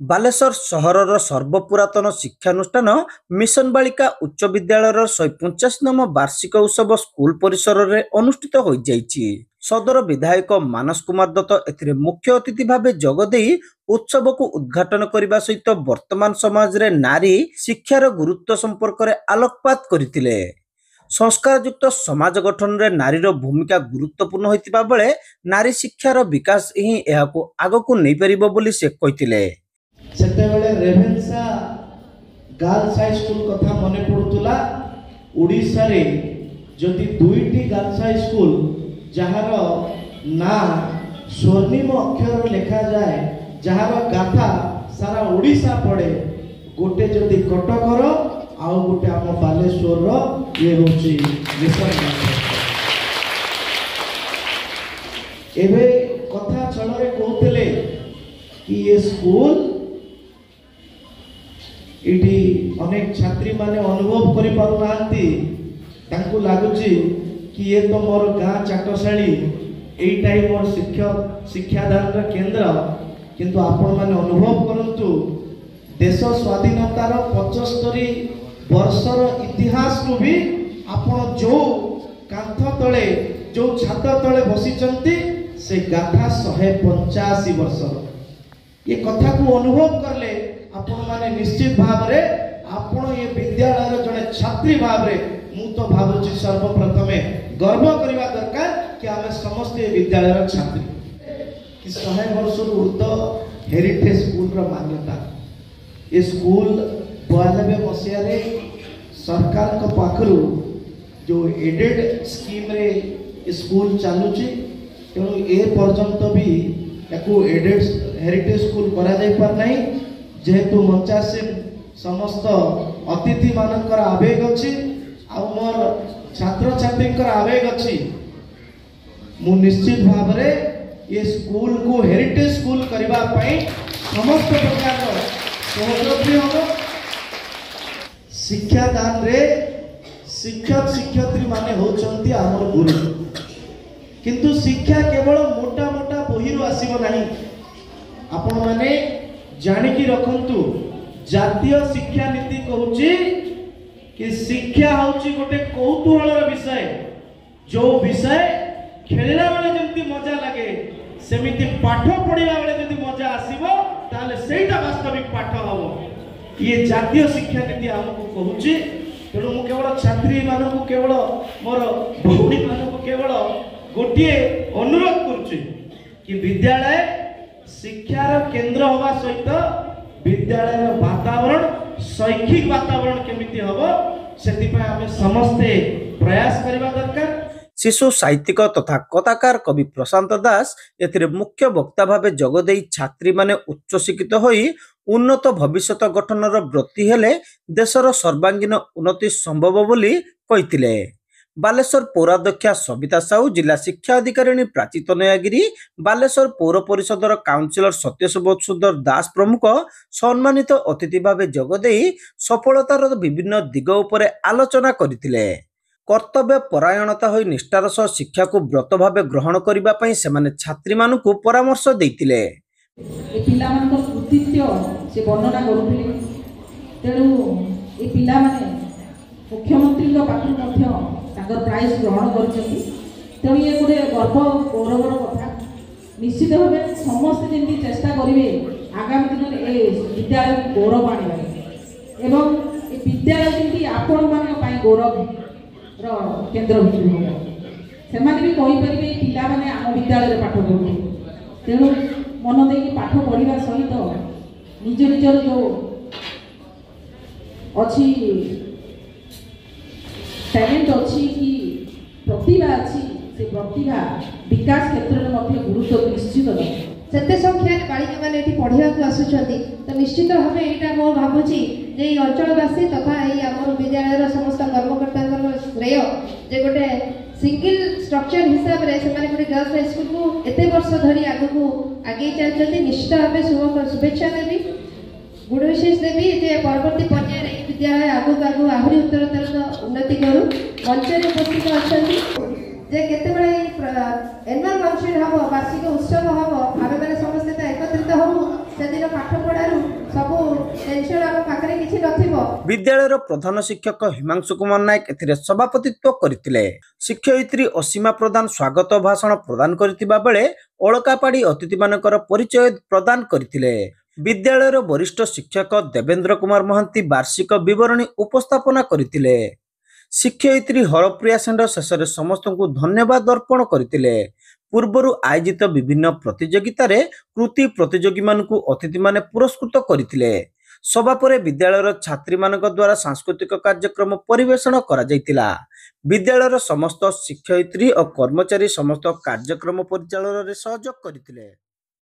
ବାଲେଶ୍ୱର ସହରର ସର୍ବପୁରାତନ ଶିକ୍ଷାନୁଷ୍ଠାନ ମିଶନ ବାଳିକା ଉଚ୍ଚ ବିଦ୍ୟାଳୟର 185ତମ ବାର୍ଷିକ ଉତ୍ସବ ସ୍କୁଲ ପରିସରରେ ଅନୁଷ୍ଠିତ ହୋଇଯାଇଛି। ସଦର ବିଧାୟକ ମାନସ କୁମାର ଦତ୍ତ ଏଥିରେ ମୁଖ୍ୟ ଅତିଥି ଭାବେ ଯୋଗଦେଇ ଉତ୍ସବକୁ ଉଦ୍ଘାଟନ କରିବା ସହିତ ବର୍ତ୍ତମାନ ସମାଜରେ ନାରୀ ଶିକ୍ଷାର ଗୁରୁତ୍ୱ ସମ୍ପର୍କରେ ଆଲୋକପାତ କରିଥିଲେ। ସଂସ୍କାରଯୁକ୍ତ ସମାଜ ଗଠନରେ ନାରୀର ଭୂମିକା ଗୁରୁତ୍ୱପୂର୍ଣ୍ଣ ହୋଇଥିବା ବେଳେ ନାରୀ ଶିକ୍ଷାର ବିକାଶ ହିଁ ଏହାକୁ ଆଗକୁ ନେଇପାରିବ ବୋଲି ସେ କହିଥିଲେ। ସେତେବେଳେ ରେଭେନ୍ସା ଗାର୍ଲସ ହାଇ ସ୍କୁଲ କଥା ମନେ ପଡୁଥିଲା। ଓଡ଼ିଶାରେ ଯଦି ଦୁଇଟି ଗାର୍ଲସ ହାଇ ସ୍କୁଲ ଯାହାର ନା ସ୍ୱର୍ଣ୍ଣିମ ଅକ୍ଷର ଲେଖାଯାଏ, ଯାହାର ଗାଥା ସାରା ଓଡ଼ିଶା ପଡ଼େ, ଗୋଟେ ଯଦି କଟକର ଆଉ ଗୋଟେ ଆମ ବାଲେଶ୍ୱରର, ଇଏ ହେଉଛି ମିଶନ। ଏବେ କଥା ଚଳରେ କହୁଥିଲେ कि ये स्कूल इटी अनेक छात्री माने अनुभव करि पारु नांती, तांकु लागुची कि ये तो मोर गाँ चाटशाली, एइटा ही मोर शिक्षादान केंद्र। किंतु आपण माने अनुभव करंतु देश स्वाधीनतार 75 वर्षर इतिहास को भी आपण जो कांथ तले जो छात तले बसिचंती से गाथा 185 वर्ष। ये कथा को अनुभव करले आपण माने निश्चित भाव रे आपण ये विद्यालय जड़े छात्री भाव रे मु तो भावुची सर्वप्रथम गर्व करबा दरकार कि आमे समस्त ये विद्यालय छात्री कि 100 वर्ष ऊर्ध हेरिटेज स्कूल रो मान्यता। ये स्कूल 92 मसिया रे सरकार को पाखरु जो एडेड स्कीम रे स्कूल चालुची, तेणु ए पर्यंत भी याकू एडेड हेरिटेज स्कूल करा जाय पार नहीं। जेहेतु मंचासी समस्त अतिथि मानकर आवेग अच्छी आ मोर छात्र छात्री आवेग अच्छी, मु निश्चित भाव रे ये स्कूल को हेरिटेज स्कूल करबा पई समस्त प्रकार सहयोग हम। शिक्षादान रे शिक्षक शिक्षयित्री माने होचंती हमर गुरु, किंतु शिक्षा केवल मोटा मोटा बही आसीबो नहीं। आपण माने जानिकी रखंतु जातीय शिक्षा नीति कहूची कि शिक्षा होची गोटे कौतूहलर विषय, जो विषय खेलला बेले जंती मजा लगे सेमिति पाठ पढ़िला बेले जदि मजा आसीबो ताले सेटा वास्तविक पाठ हबो। ये जातीय शिक्षा नीति हमको कहूची। तेणु मु केवल छात्री मानकु केवल मोर भौणी मानकु केवल गोटे अनुरोध करुची कि विद्यालय शिक्षार केंद्र होगा सहित विद्यालय वातावरण शैक्षिक वातावरण केमिति हबो सेति आम समस्ते प्रयास करबा दरकार। शिशु साहित्यिक तथा कथाकार कवि प्रशांत दास एथिरे मुख्य वक्ता भावे जोगदेई छात्री माने उच्च शिक्षित होई उन्नत भविष्यत गठनर व्रती हेले देशर सर्वांगीन उन्नति संभव बोली कहिथिले। बालेश्वर पौराध्यक्षा सविता साहू, जिला शिक्षा अधिकारिणी प्राची तनयागिरी, बालेश्वर पौर परिषदर काउंसिलर सत्यशोधर दास प्रमुख सम्मानित अतिथि भावे जोगदेई सफलतार विभिन्न दिग उपरे आलोचना करथिले। कर्तव्य परायणता होई निष्ठार सह शिक्षा को व्रत भावे ग्रहण करिबा पई सेमाने छात्री मानकु परामर्श दैथिले। ए पिला मानक कृतित्व से वर्णना करूथिले, तेणु ए पिला माने मुख्यमंत्री को पाखु मध्य ताकर प्राइज ग्रहण करछथि। तेणु ये गोटे गर्व गौरवर कथा। निश्चित भाव समस्त जमी चेष्टा करेंगे आगामी दिन में ए विद्यालय गौरव आने एवं ए विद्यालय जमी आपण मान गौरव केन्द्र भितर हम से भी कहींपारे पिला मैंने आम विद्यालय पाठ पढ़ु। तेणु मन दे पाठ पढ़ा सहित निज निजर जो अच्छी टैलेंट अच्छी कि प्रतिभा अच्छी से प्रतिभा विकास क्षेत्र में गुरुत्व निश्चित सेते संख्यार बालिका मैंने पढ़ा आसुँच, तो निश्चित भाव यहाँ मो भावुची जे अंचलवासी तथा आम विद्यालय समस्त कर्मकर्ता श्रेय जे गोटे सिंगल स्ट्रक्चर हिसाब से गोटे गर्ल्स हाई स्कूल को एत वर्ष धरी आगे आगे चलते। निश्चित भाव शुभेच्छा देवी, गुण विशेष देवी जे परवर्ती पर्यायर विद्यालय आगू आगू आहरी उत्तरोत्तर उन्नति करू। मंच उपस्थित अच्छा जे केतेबेले एनुअल फंक्शन हम वार्षिक उत्सव हम आम मैंने समस्ते एकत्रित हो से दिन पाठ पढ़ारू ଟେନସନ ଆମ ପାଖରେ କିଛି ନଥିବ। विद्यालयर प्रधान शिक्षक हिमांशु कुमार नायक एथिरे सभापतित्व करथिले। शिक्षयित्री असीमा प्रधान स्वागत भाषण प्रदान करथिबा बेले ओळकापाड़ी अतिथि मानकर परिचय प्रदान करथिले। विद्यालयर वरिष्ठ शिक्षक देवेंद्र कुमार महांती वार्षिक विवरणी उपस्थापना करथिले। शिक्षयित्री हरप्रिया सेंड शेष समस्त को धन्यवाद अर्पण करथिले। पूर्वर आयोजित विभिन्न प्रतियोगिता कृति प्रतियोगी मानकु अतिथि माने पुरस्कृत करथिले। सभा परे विद्यालयर छात्री मानक द्वारा सांस्कृतिक कार्यक्रम परिवेषण करा जायतिला। विद्यालयर समस्त शिक्षयित्री और कर्मचारी समस्त कार्यक्रम परिचालन रे सहयोग करथिले।